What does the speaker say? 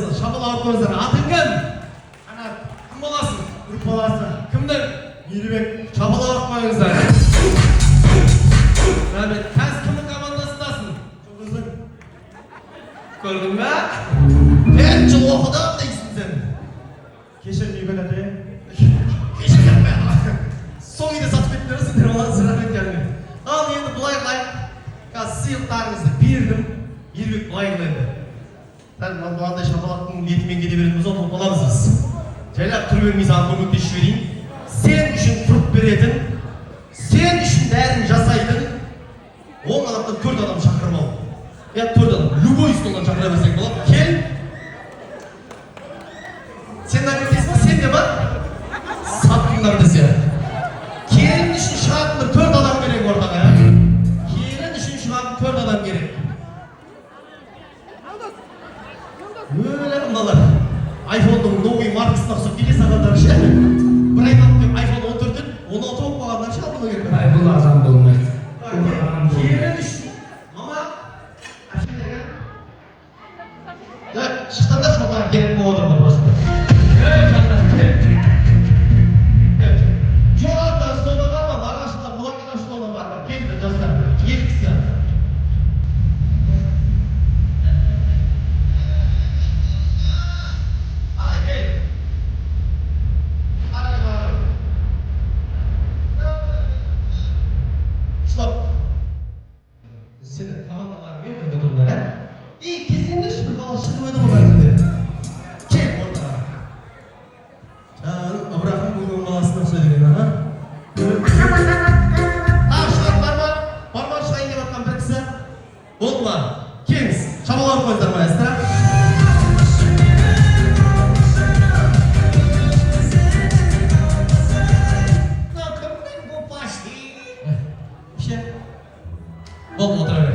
Hayırlısı. Şapalağın koyunuzlar. Atın kim? Ana kim olasın? Grup balası. Kimdir? Yürübek. Şapalağın koyunuzlar. Rahmet. Sen kimin komandasındasın? Çok uzun. Gördün mü? Ben çıl okudum değilsin sen. Keşir Nübel hadi. Keşke yapma ya. Son yine satıp etmiyorsun der olan sıra ben gelmiyor. Al енді бұлай қылайық. Қазір сыйлықтарыңызды бердім. Ербек былай қылайды. Сәл мынандай шапалақтың бетімен кете беретін болса ұмытып қаламыз біз. Жайлап тұрып бермей саған көмектесіп жіберейін. Сен үшін тұрып беретін, сен үшін бәрін жасайтын 10 адамдан 4 адам шақырып ал. Я 4 адам. Любой столдан шақыра берсек болады. Кел. Сен әкелесің ба? Сен де ма? Сатқындар десе. Келін үшін шығатын 4 адам керек ортаға, ya. Келін үшін шығатын 4 адам керек. Öyle mınalar? iPhone'un новый markasına ұқсап келе сағандар ше. Bir айталық деп iPhone 14'ün 16 болып қалғандар ше алуға керек. Ay бұл адам болмайды. Келін үшін. Мама. Әшім деген. Шықтанда шоқлар керек болып отыр просто. Жоғарыда столда қалма, ағашында бұлақта столда бар. Келді жастар. Екі кісі. Seni tamamlar bir de durumda. İyi kesinlikle şu kalaşık oyunu mu verdi? Kim orada? Abraham bugün balasına söyledi ha? Ha şu var mı? Parmağı şuraya ince bakan bir kısa. Oldu mu? Kimiz? Çabalar koydular maestro. İşte. Oldu otur öyle.